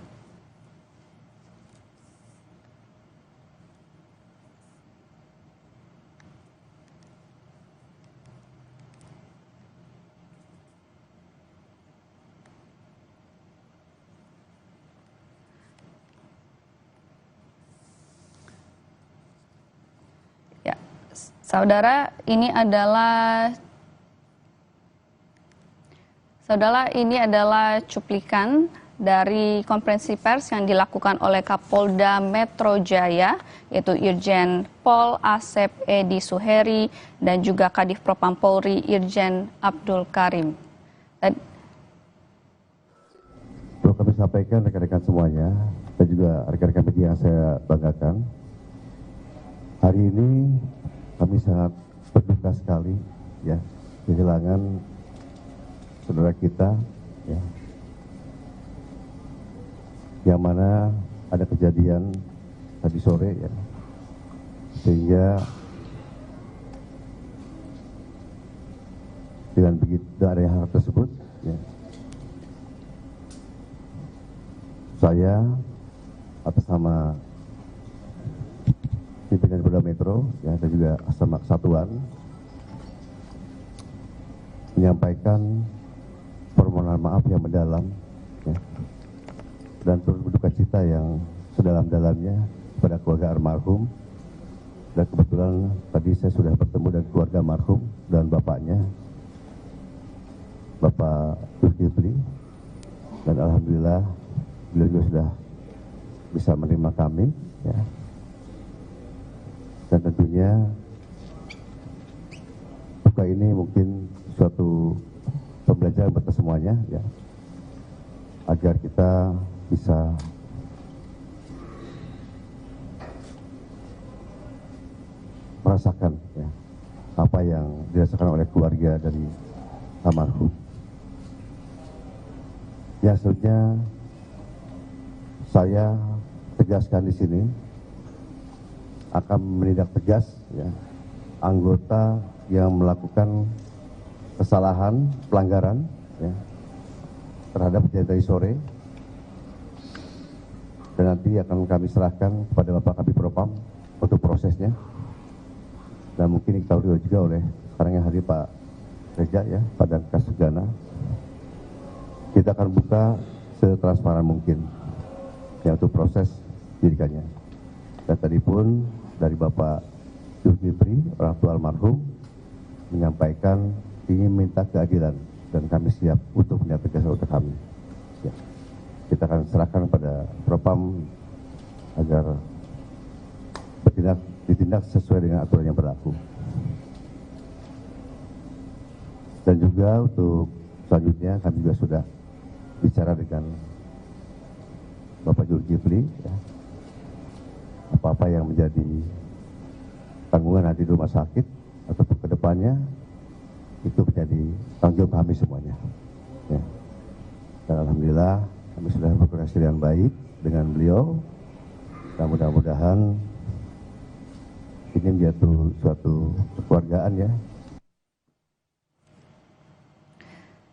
Saudara, ini adalah cuplikan dari konferensi pers yang dilakukan oleh Kapolda Metro Jaya, yaitu Irjen Pol Asep Edi Suheri dan juga Kadif Propam Polri Irjen Abdul Karim. Perlu kami sampaikan rekan-rekan semuanya dan juga rekan-rekan media yang saya banggakan. Hari ini kami sangat berduka sekali ya kehilangan saudara kita ya, yang mana ada kejadian tadi sore ya, sehingga dengan begitu adanya hal tersebut ya, saya atas nama pimpinan Polda Metro ya, dan juga sama kesatuan menyampaikan permohonan maaf yang mendalam ya, dan turut berduka cita yang sedalam-dalamnya kepada keluarga almarhum. Dan kebetulan tadi saya sudah bertemu dengan keluarga almarhum dan bapaknya, Bapak Zulkifli, dan alhamdulillah beliau juga sudah bisa menerima kami ya. Dan tentunya duka ini mungkin suatu pembelajaran buat kita semuanya ya, agar kita bisa merasakan ya, apa yang dirasakan oleh keluarga dari almarhum. Ya, selanjutnya saya tegaskan di sini akan menindak tegas ya, anggota yang melakukan kesalahan pelanggaran ya, terhadap kejadian tadi sore, dan nanti akan kami serahkan kepada Bapak Kabid Propam untuk prosesnya. Dan mungkin diketahui juga oleh sekarang yang hadir Pak Reza ya, pada kasus Gana, kita akan buka setransparan mungkin ya untuk proses penyidikannya. Dan tadi pun dari Bapak Zulkifli, orang tua almarhum, menyampaikan ingin minta keadilan dan kami siap untuk menyatakan tegas untuk kami. Ya. Kita akan serahkan pada Propam agar ditindak sesuai dengan aturan yang berlaku. Dan juga untuk selanjutnya kami juga sudah bicara dengan Bapak Zulkifli ya, apa-apa yang menjadi tanggungan nanti di rumah sakit ataupun ke depannya itu menjadi tanggung jawab kami semuanya ya. Dan alhamdulillah kami sudah berkoordinasi dengan baik dengan beliau, dan mudah-mudahan ini menjadi suatu kekeluargaan ya.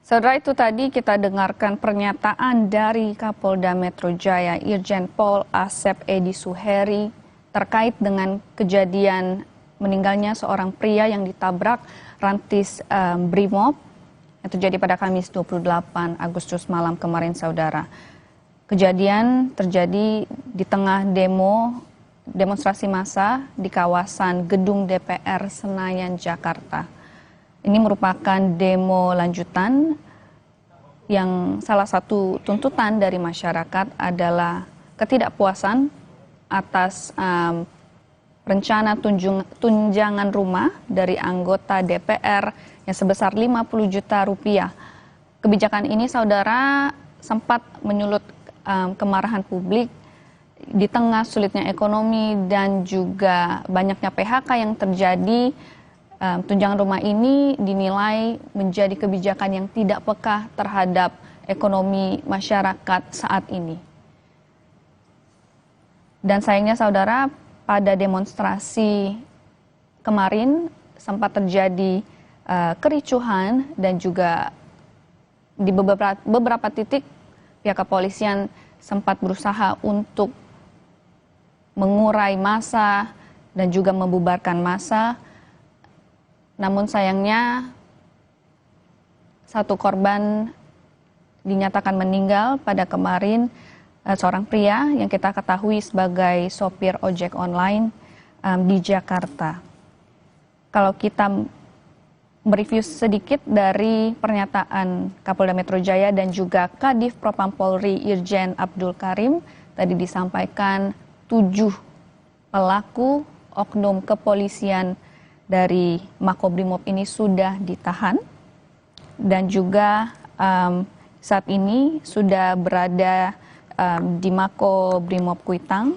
Saudara, itu tadi kita dengarkan pernyataan dari Kapolda Metro Jaya Irjen Pol Asep Edi Suheri terkait dengan kejadian meninggalnya seorang pria yang ditabrak rantis Brimob yang terjadi pada Kamis 28 Agustus malam kemarin, saudara. Kejadian terjadi di tengah demonstrasi massa di kawasan Gedung DPR Senayan, Jakarta. Ini merupakan demo lanjutan yang salah satu tuntutan dari masyarakat adalah ketidakpuasan atas rencana tunjangan rumah dari anggota DPR yang sebesar 50 juta rupiah. Kebijakan ini, saudara, sempat menyulut kemarahan publik di tengah sulitnya ekonomi dan juga banyaknya PHK yang terjadi. Tunjangan rumah ini dinilai menjadi kebijakan yang tidak peka terhadap ekonomi masyarakat saat ini. Dan sayangnya saudara, pada demonstrasi kemarin sempat terjadi kericuhan dan juga di beberapa titik pihak kepolisian sempat berusaha untuk mengurai massa dan juga membubarkan massa. Namun sayangnya satu korban dinyatakan meninggal pada kemarin, seorang pria yang kita ketahui sebagai sopir ojek online di Jakarta. Kalau kita mereview sedikit dari pernyataan Kapolda Metro Jaya dan juga Kadif Propam Polri Irjen Abdul Karim, tadi disampaikan 7 pelaku oknum kepolisian dari Makobrimob ini sudah ditahan dan juga saat ini sudah berada di Makobrimob Kuitang.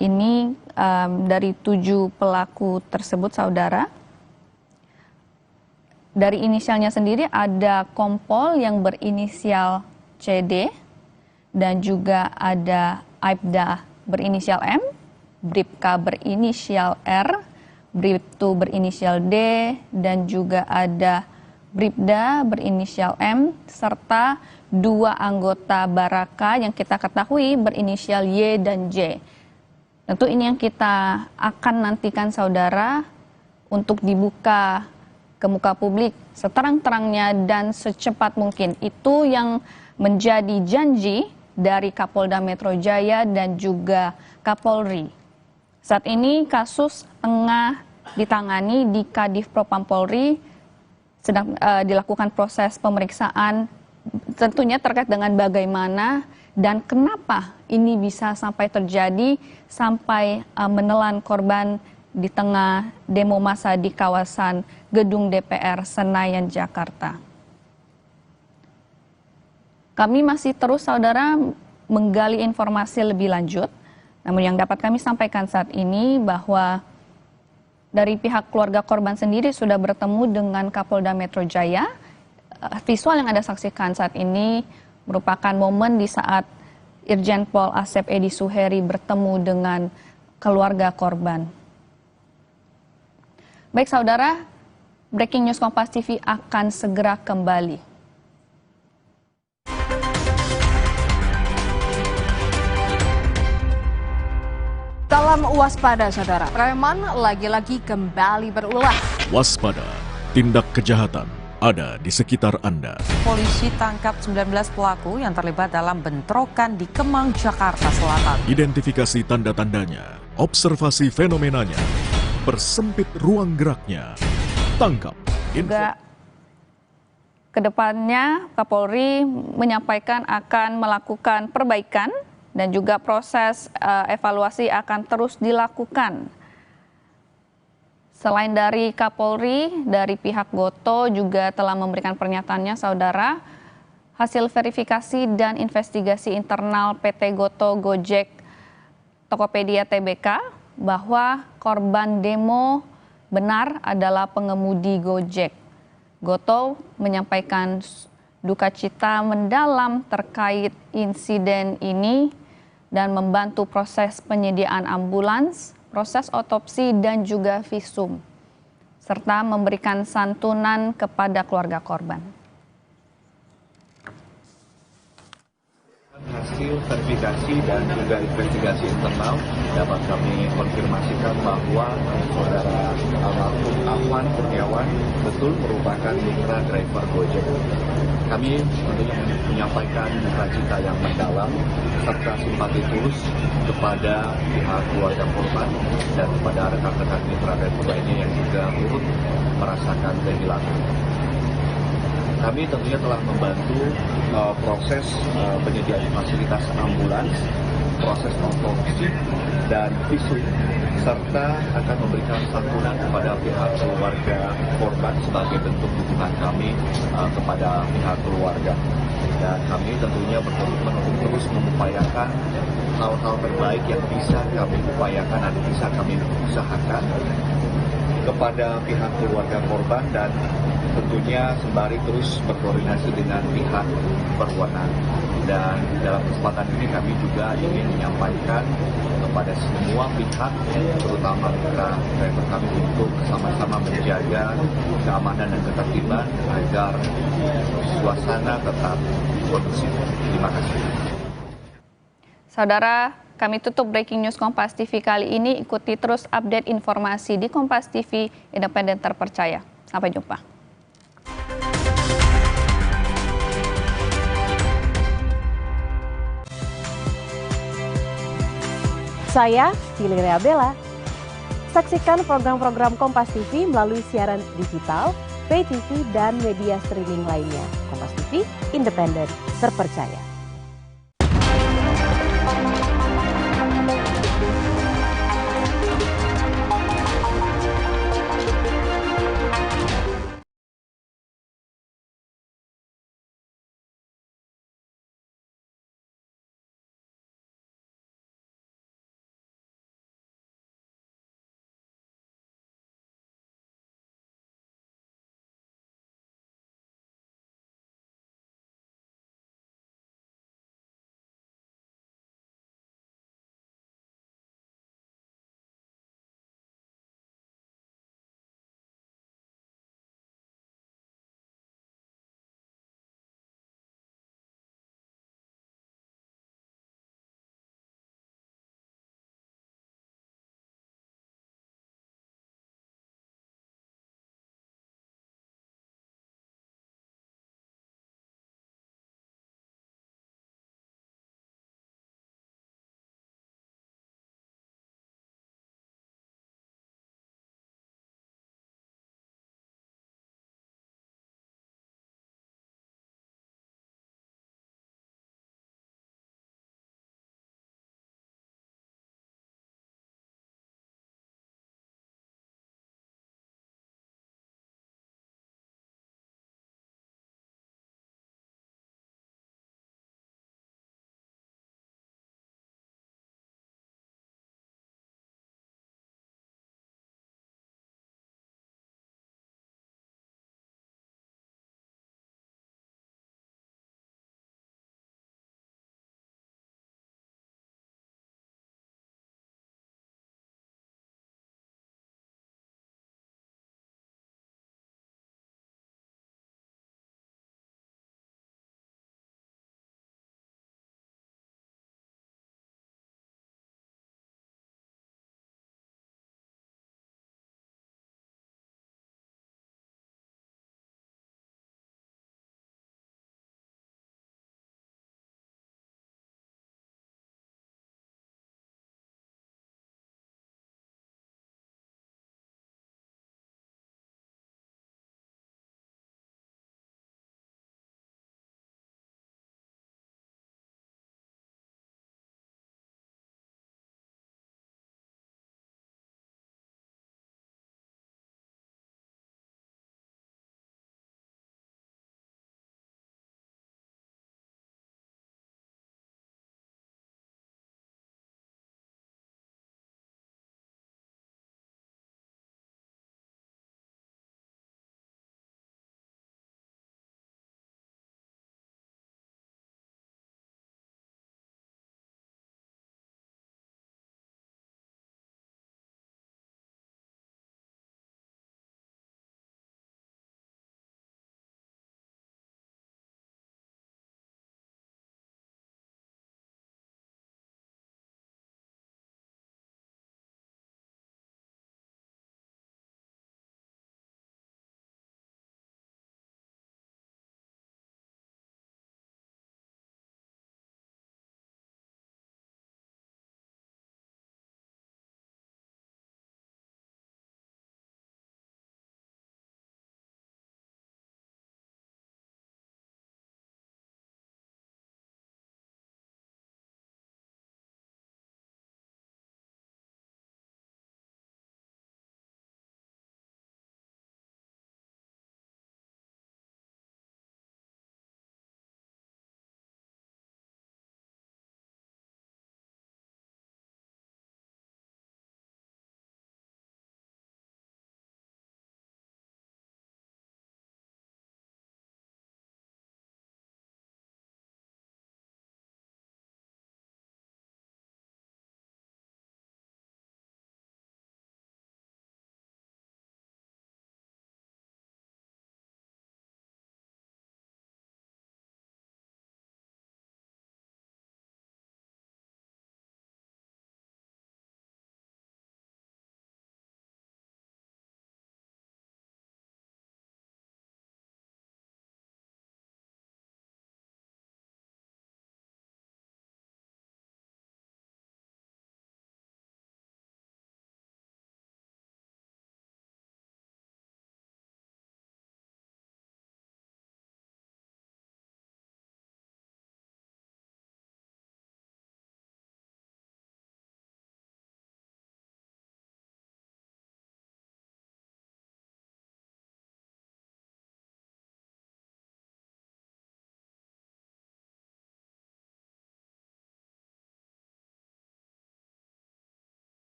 Ini dari 7 pelaku tersebut saudara. Dari inisialnya sendiri ada Kompol yang berinisial CD dan juga ada Aibda berinisial M, Bribka berinisial R, Bribtu berinisial D, dan juga ada Bribda berinisial M, serta 2 anggota Baraka yang kita ketahui berinisial Y dan J. Tentu ini yang kita akan nantikan saudara untuk dibuka ke muka publik seterang-terangnya dan secepat mungkin. Itu yang menjadi janji dari Kapolda Metro Jaya dan juga Kapolri. Saat ini kasus tengah ditangani di Kadif Propam Polri, sedang dilakukan proses pemeriksaan tentunya terkait dengan bagaimana dan kenapa ini bisa sampai terjadi, sampai menelan korban di tengah demo massa di kawasan Gedung DPR Senayan, Jakarta. Kami masih terus saudara menggali informasi lebih lanjut, namun yang dapat kami sampaikan saat ini bahwa dari pihak keluarga korban sendiri sudah bertemu dengan Kapolda Metro Jaya. Visual yang Anda saksikan saat ini merupakan momen di saat Irjen Pol Asep Edi Suheri bertemu dengan keluarga korban. Baik saudara, Breaking News Kompas TV akan segera kembali. Dalam waspada saudara, preman lagi-lagi kembali berulah. Waspada, tindak kejahatan ada di sekitar Anda. Polisi tangkap 19 pelaku yang terlibat dalam bentrokan di Kemang, Jakarta Selatan. Identifikasi tanda-tandanya, observasi fenomenanya, persempit ruang geraknya. Tangkap. Juga kedepannya Kapolri menyampaikan akan melakukan perbaikan dan juga proses evaluasi akan terus dilakukan. Selain dari Kapolri, dari pihak Goto juga telah memberikan pernyataannya saudara, hasil verifikasi dan investigasi internal PT Goto Gojek Tokopedia Tbk bahwa korban demo benar adalah pengemudi Gojek. Goto menyampaikan duka cita mendalam terkait insiden ini dan membantu proses penyediaan ambulans, proses otopsi dan juga visum, serta memberikan santunan kepada keluarga korban. Hasil verifikasi dan juga investigasi internal dapat kami konfirmasikan bahwa saudara almarhum Afwan Kurniawan betul merupakan mitra driver Gojek. Kami tentunya menyampaikan duka cita yang mendalam serta simpati tulus kepada pihak keluarga korban dan kepada rekan-rekan mitra driver lainnya yang juga turut merasakan kehilangan. Kami tentunya telah membantu proses penyediaan fasilitas ambulans, proses otopsi dan visum, serta akan memberikan santunan kepada pihak keluarga korban sebagai bentuk dukungan kami kepada pihak keluarga. Dan kami tentunya berkomitmen untuk terus mengupayakan hal-hal terbaik yang bisa kami upayakan dan bisa kami usahakan kepada pihak keluarga korban dan tentunya sembari terus berkoordinasi dengan pihak berwenang. Dan dalam kesempatan ini kami juga ingin menyampaikan kepada semua pihak, terutama mitra driver kami, untuk sama-sama menjaga keamanan dan ketertiban agar suasana tetap kondusif. Terima kasih. Saudara, kami tutup Breaking News Kompas TV kali ini. Ikuti terus update informasi di Kompas TV, independen terpercaya. Sampai jumpa. Saya Valeria Bella. Saksikan program-program Kompas TV melalui siaran digital, pay TV, dan media streaming lainnya. Kompas TV, independen, terpercaya.